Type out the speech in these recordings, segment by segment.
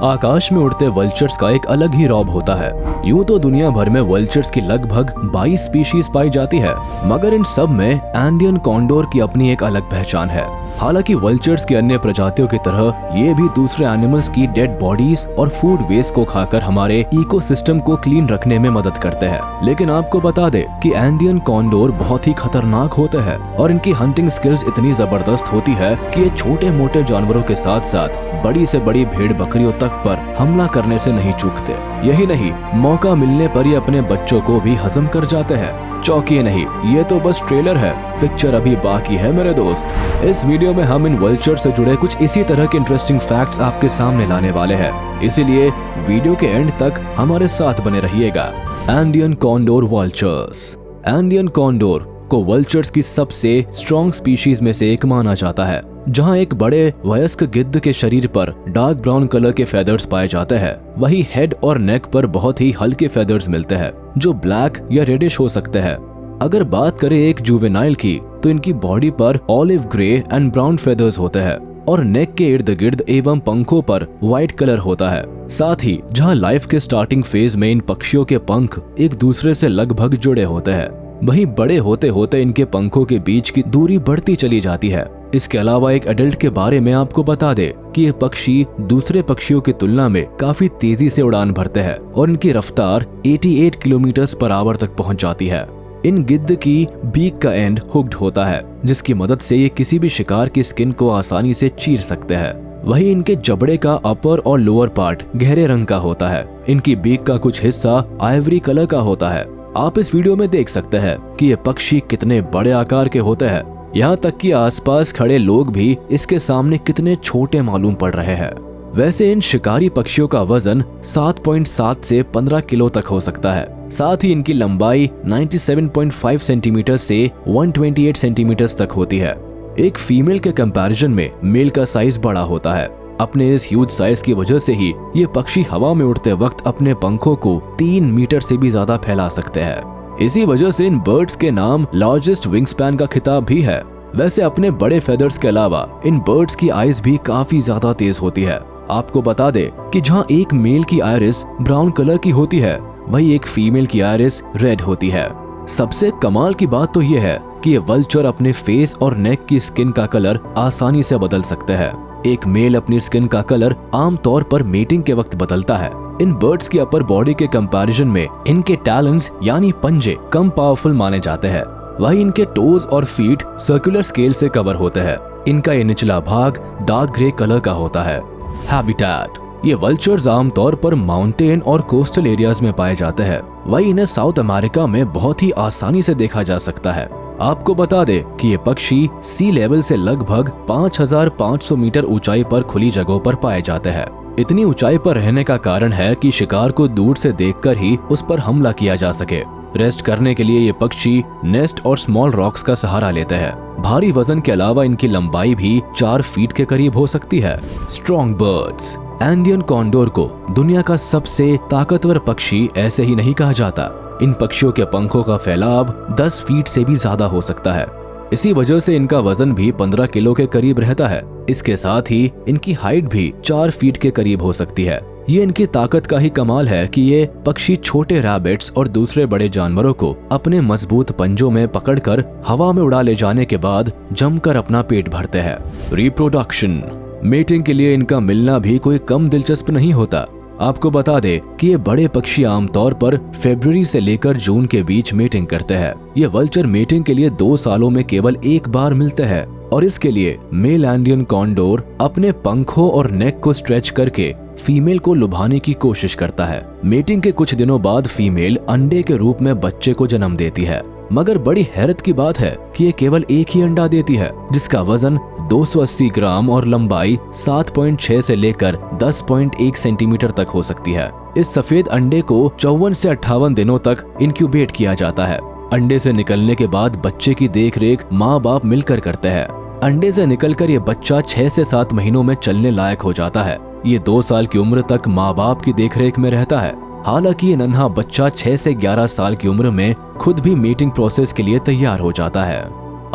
आकाश में उड़ते वल्चर्स का एक अलग ही रौब होता है। यूं तो दुनिया भर में वल्चर्स की लगभग 22 स्पीशीज पाई जाती है, मगर इन सब में एंडियन कॉन्डोर की अपनी एक अलग पहचान है। हालांकि वल्चर्स की अन्य प्रजातियों की तरह ये भी दूसरे एनिमल्स की डेड बॉडीज और फूड वेस्ट को खाकर हमारे इकोसिस्टम को क्लीन रखने में मदद करते हैं। लेकिन आपको बता दे कि एंडियन कॉन्डोर बहुत ही खतरनाक होते हैं और इनकी हंटिंग स्किल्स इतनी जबरदस्त होती है कि ये छोटे मोटे जानवरों के साथ साथ बड़ी से बड़ी भेड़ बकरियों तक पर हमला करने से नहीं चूकते। यही नहीं, मौका मिलने पर ये अपने बच्चों को भी हजम कर जाते हैं। चौंकिए नहीं, ये तो बस ट्रेलर है, पिक्चर अभी बाकी है मेरे दोस्त। इस वीडियो में हम इन वल्चर से जुड़े कुछ इसी तरह के इंटरेस्टिंग फैक्ट्स आपके सामने लाने वाले हैं, इसीलिए वीडियो के एंड तक हमारे साथ बने रहिएगा। Andean condor vultures. Andean condor को वल्चर्स की सबसे स्ट्रॉन्ग स्पीशीज में से एक माना जाता है। जहां एक बड़े वयस्क गिद्ध के शरीर पर डार्क ब्राउन कलर के फेदर्स पाए जाते हैं, वही हेड और नेक पर बहुत ही हल्के फेदर्स मिलते हैं जो ब्लैक या रेडिश हो सकते हैं। अगर बात करें एक जुवेनाइल की, तो इनकी बॉडी पर olive grey and brown feathers होते हैं और नेक के इर्द गिर्द एवं पंखों पर व्हाइट कलर होता है। साथ ही जहां लाइफ के स्टार्टिंग फेज में इन पक्षियों के पंख एक दूसरे से लगभग जुड़े होते हैं, वहीं बड़े होते होते इनके पंखों के बीच की दूरी बढ़ती चली जाती है। इसके अलावा एक एडल्ट के बारे में आपको बता दे कि ये पक्षी दूसरे पक्षियों की तुलना में काफी तेजी से उड़ान भरते हैं और इनकी रफ्तार 88 किलोमीटर पर आवर तक पहुंच जाती है। इन गिद्ध की बीक का एंड हुक्ड होता है, जिसकी मदद से ये किसी भी शिकार की स्किन को आसानी से चीर सकते हैं। वहीं इनके जबड़े का अपर और लोअर पार्ट गहरे रंग का होता है। इनकी बीक का कुछ हिस्सा आइवरी कलर का होता है। आप इस वीडियो में देख सकते हैं कि ये पक्षी कितने बड़े आकार के होते हैं। यहाँ तक कि आसपास खड़े लोग भी इसके सामने कितने छोटे मालूम पड़ रहे हैं। वैसे इन शिकारी पक्षियों का वजन 7.7 से 15 किलो तक हो सकता है। साथ ही इनकी लंबाई 97.5 सेंटीमीटर से 128 सेंटीमीटर तक होती है। एक फीमेल के कंपैरिजन में मेल का साइज बड़ा होता है। अपने इस ह्यूज साइज की वजह से ही ये पक्षी हवा में उड़ते वक्त अपने पंखों को 3 मीटर से भी ज्यादा फैला सकते हैं। इसी वजह से इन बर्ड्स के नाम लार्जेस्ट विंग स्पैन का खिताब भी है। वैसे अपने बड़े फेदर्स के अलावा इन बर्ड्स की आइज भी काफी ज्यादा तेज होती है। आपको बता दे कि जहां एक मेल की आयरिस ब्राउन कलर की होती है, वही एक फीमेल की आयरिस रेड होती है। सबसे कमाल की बात तो ये है कि ये वल्चर अपने फेस और नेक की स्किन का कलर आसानी से बदल सकते हैं। एक मेल अपनी स्किन का कलर आमतौर पर मेटिंग के वक्त बदलता है। इन बर्ड्स की अपर बॉडी के कंपैरिजन में इनके टैलेंस यानी पंजे कम पावरफुल माने जाते हैं। वहीं इनके टोज और फीट सर्कुलर स्केल से कवर होते हैं। इनका ये निचला भाग डार्क ग्रे कलर का होता है। हैबिटेट। ये वल्चर्स आमतौर पर माउंटेन और कोस्टल एरियाज में पाए जाते हैं। वहीं इन्हें साउथ अमेरिका में बहुत ही आसानी से देखा जा सकता है। आपको बता दे कि ये पक्षी सी लेवल से लगभग 5500 मीटर ऊंचाई पर खुली जगहों पर पाए जाते हैं। इतनी ऊंचाई पर रहने का कारण है कि शिकार को दूर से देखकर ही उस पर हमला किया जा सके। रेस्ट करने के लिए ये पक्षी नेस्ट और स्मॉल रॉक्स का सहारा लेते हैं। भारी वजन के अलावा इनकी लंबाई भी 4 फीट के करीब हो सकती है। Strong birds. एंडियन कॉन्डोर को दुनिया का सबसे ताकतवर पक्षी ऐसे ही नहीं कहा जाता। इन पक्षियों के पंखों का फैलाव 10 फीट से भी ज्यादा हो सकता है। इसी वजह से इनका वजन भी 15 किलो के करीब रहता है। इसके साथ ही इनकी हाइट भी 4 फीट के करीब हो सकती है। ये इनकी ताकत का ही कमाल है कि ये पक्षी छोटे रैबिट्स और दूसरे बड़े जानवरों को अपने मजबूत पंजों में पकड़कर हवा में उड़ा ले जाने के बाद जमकर अपना पेट भरते हैं। रिप्रोडक्शन। मेटिंग के लिए इनका मिलना भी कोई कम दिलचस्प नहीं होता। आपको बता दे कि ये बड़े पक्षी आमतौर पर फरवरी से लेकर जून के बीच मीटिंग करते हैं। ये वल्चर मीटिंग के लिए 2 सालों में केवल एक बार मिलते हैं और इसके लिए मेल एंडियन कॉन्डोर अपने पंखों और नेक को स्ट्रेच करके फीमेल को लुभाने की कोशिश करता है। मीटिंग के कुछ दिनों बाद फीमेल अंडे के रूप में बच्चे को जन्म देती है, मगर बड़ी हैरत की बात है कि ये केवल एक ही अंडा देती है, जिसका वजन 280 ग्राम और लंबाई 7.6 से लेकर 10.1 सेंटीमीटर तक हो सकती है। इस सफेद अंडे को 54 से 58 दिनों तक इंक्यूबेट किया जाता है। अंडे से निकलने के बाद बच्चे की देखरेख माँ बाप मिलकर करते हैं। अंडे से निकलकर ये बच्चा 6 से 7 महीनों में चलने लायक हो जाता है। ये 2 साल की उम्र तक माँ बाप की देखरेख में रहता है। हालांकि ये नन्हा बच्चा 6 से 11 साल की उम्र में खुद भी मीटिंग प्रोसेस के लिए तैयार हो जाता है।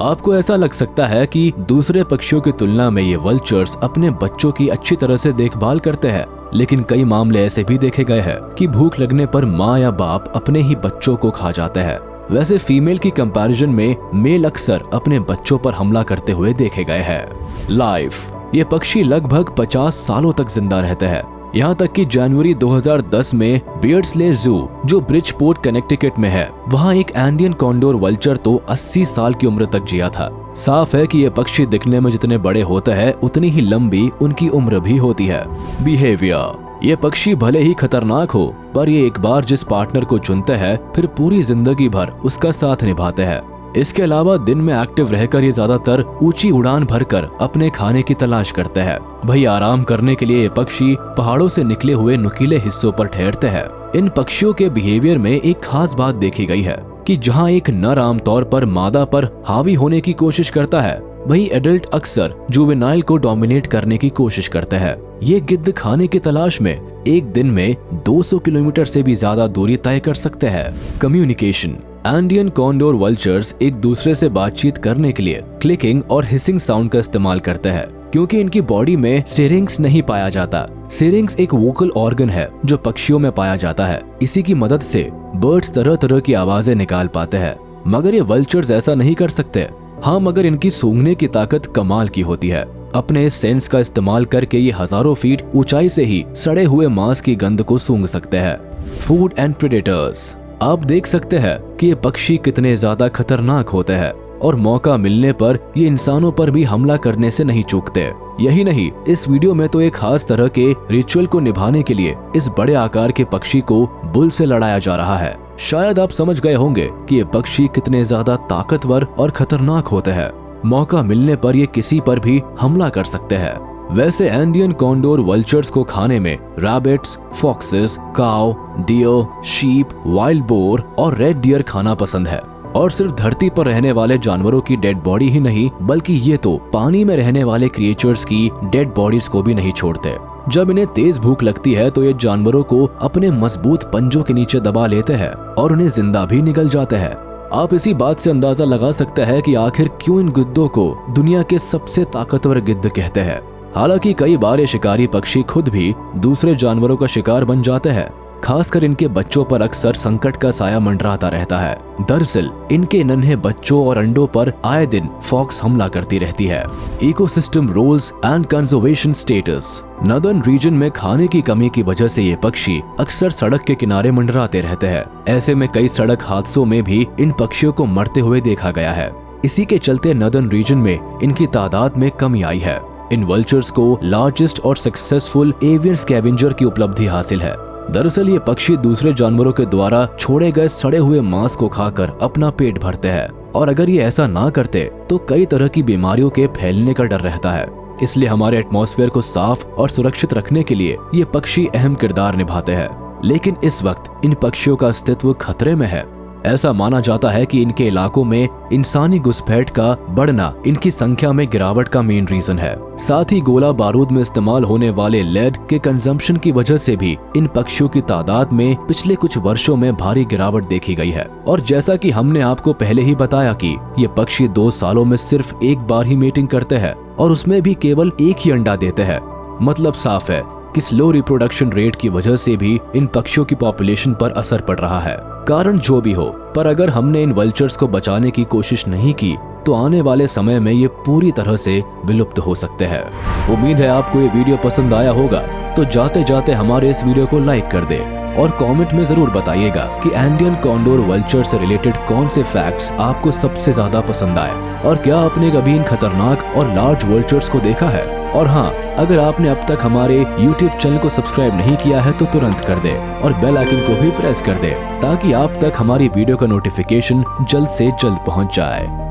आपको ऐसा लग सकता है कि दूसरे पक्षियों की तुलना में ये वल्चर्स अपने बच्चों की अच्छी तरह से देखभाल करते हैं, लेकिन कई मामले ऐसे भी देखे गए हैं कि भूख लगने पर माँ या बाप अपने ही बच्चों को खा जाते हैं। वैसे फीमेल की कंपैरिजन में मेल अक्सर अपने बच्चों पर हमला करते हुए देखे गए हैं। लाइफ, ये पक्षी लगभग 50 सालों तक जिंदा रहते हैं। यहाँ तक कि जनवरी 2010 में बियर्डस्ले जू, जो ब्रिजपोर्ट कनेक्टिकट में है, वहाँ एक एंडियन कॉन्डोर वल्चर तो 80 साल की उम्र तक जिया था। साफ है कि ये पक्षी दिखने में जितने बड़े होते हैं उतनी ही लंबी उनकी उम्र भी होती है। बिहेवियर, ये पक्षी भले ही खतरनाक हो, पर ये एक बार जिस पार्टनर को चुनते हैं फिर पूरी जिंदगी भर उसका साथ निभाते हैं। इसके अलावा दिन में एक्टिव रहकर ये ज्यादातर ऊंची उड़ान भरकर अपने खाने की तलाश करते हैं। वही आराम करने के लिए ये पक्षी पहाड़ों से निकले हुए नुकीले हिस्सों पर ठहरते हैं। इन पक्षियों के बिहेवियर में एक खास बात देखी गई है कि जहाँ एक नर आमतौर पर मादा पर हावी होने की कोशिश करता है, वही एडल्ट अक्सर जुवेनाइल को डोमिनेट करने की कोशिश करते हैं। ये गिद्ध खाने की तलाश में एक दिन में 200 किलोमीटर से भी ज्यादा दूरी तय कर सकते हैं। कम्युनिकेशन, एंडियन कॉन्डोर वल्चर्स एक दूसरे से बातचीत करने के लिए क्लिकिंग और हिसिंग साउंड का इस्तेमाल करते हैं, क्योंकि इनकी बॉडी में सिरिंग्स नहीं पाया जाता। सिरिंग्स एक वोकल ऑर्गन है जो पक्षियों में पाया जाता है। इसी की मदद से बर्ड्स तरह तरह की आवाजें निकाल पाते हैं, मगर ये वल्चर्स ऐसा नहीं कर सकते। हाँ, मगर इनकी सूंघने की ताकत कमाल की होती है। अपने इस सेंस का इस्तेमाल करके ये हजारों फीट ऊंचाई से ही सड़े हुए मांस की गंध को सूंघ सकते हैं। फूड एंड प्रेडेटर्स, आप देख सकते हैं कि ये पक्षी कितने ज्यादा खतरनाक होते हैं और मौका मिलने पर ये इंसानों पर भी हमला करने से नहीं चूकते। यही नहीं, इस वीडियो में तो एक खास तरह के रिचुअल को निभाने के लिए इस बड़े आकार के पक्षी को बुल से लड़ाया जा रहा है। शायद आप समझ गए होंगे कि ये पक्षी कितने ज्यादा ताकतवर और खतरनाक होते हैं। मौका मिलने पर ये किसी पर भी हमला कर सकते हैं। वैसे एंडियन कॉन्डोर वल्चर्स को खाने में रैबिट्स, फॉक्सेस, काऊ, डियर, शीप, वाइल्ड बोर और रेड डियर खाना पसंद है। और सिर्फ धरती पर रहने वाले जानवरों की डेड बॉडी ही नहीं, बल्कि ये तो पानी में रहने वाले क्रिएचर्स की डेड बॉडीज को भी नहीं छोड़ते। जब इन्हें तेज भूख लगती है तो ये जानवरों को अपने मजबूत पंजों के नीचे दबा लेते हैं और उन्हें जिंदा भी निगल जाते हैं। आप इसी बात से अंदाजा लगा सकते हैं कि आखिर क्यों इन गिद्धों को दुनिया के सबसे ताकतवर गिद्ध कहते हैं। हालांकि कई बार ये शिकारी पक्षी खुद भी दूसरे जानवरों का शिकार बन जाते हैं। खासकर इनके बच्चों पर अक्सर संकट का साया मंडराता रहता है। दरअसल इनके नन्हे बच्चों और अंडों पर आए दिन फॉक्स हमला करती रहती है। Ecosystem roles and conservation status, northern region में खाने की कमी की वजह से ये पक्षी अक्सर सड़क के किनारे मंडराते रहते हैं। ऐसे में कई सड़क हादसों में भी इन पक्षियों को मरते हुए देखा गया है। इसी के चलते नॉर्दर्न रीजन में इनकी तादाद में कमी आई है। इन वल्चर्स को लार्जेस्ट और सक्सेसफुल एवियन स्कैवेंजर की उपलब्धि हासिल है। दरअसल ये पक्षी दूसरे जानवरों के द्वारा छोड़े गए सड़े हुए मांस को खाकर अपना पेट भरते हैं, और अगर ये ऐसा ना करते तो कई तरह की बीमारियों के फैलने का डर रहता है। इसलिए हमारे एटमॉस्फेयर को साफ और सुरक्षित रखने के लिए ये पक्षी अहम किरदार निभाते हैं। लेकिन इस वक्त इन पक्षियों का अस्तित्व खतरे में है। ऐसा माना जाता है कि इनके इलाकों में इंसानी घुसपैठ का बढ़ना इनकी संख्या में गिरावट का मेन रीजन है। साथ ही गोला बारूद में इस्तेमाल होने वाले लेड के कंजम्पशन की वजह से भी इन पक्षियों की तादाद में पिछले कुछ वर्षों में भारी गिरावट देखी गई है। और जैसा कि हमने आपको पहले ही बताया कि ये पक्षी 2 सालों में सिर्फ एक बार ही मीटिंग करते हैं और उसमें भी केवल एक ही अंडा देते हैं। मतलब साफ है कि स्लो रिप्रोडक्शन रेट की वजह से भी इन पक्षियों की पॉपुलेशन पर असर पड़ रहा है। कारण जो भी हो, पर अगर हमने इन वल्चर्स को बचाने की कोशिश नहीं की तो आने वाले समय में ये पूरी तरह से विलुप्त हो सकते हैं। उम्मीद है आपको ये वीडियो पसंद आया होगा, तो जाते जाते हमारे इस वीडियो को लाइक कर दे और कमेंट में जरूर बताइएगा कि एंडियन कॉन्डोर वल्चर से रिलेटेड कौन से फैक्ट्स आपको सबसे ज्यादा पसंद आए, और क्या आपने कभी इन खतरनाक और लार्ज वल्चर्स को देखा है। और हाँ, अगर आपने अब तक हमारे YouTube चैनल को सब्सक्राइब नहीं किया है तो तुरंत कर दे और बेल आइकन को भी प्रेस कर दे, ताकि आप तक हमारी वीडियो का नोटिफिकेशन जल्द से जल्द पहुंच जाए।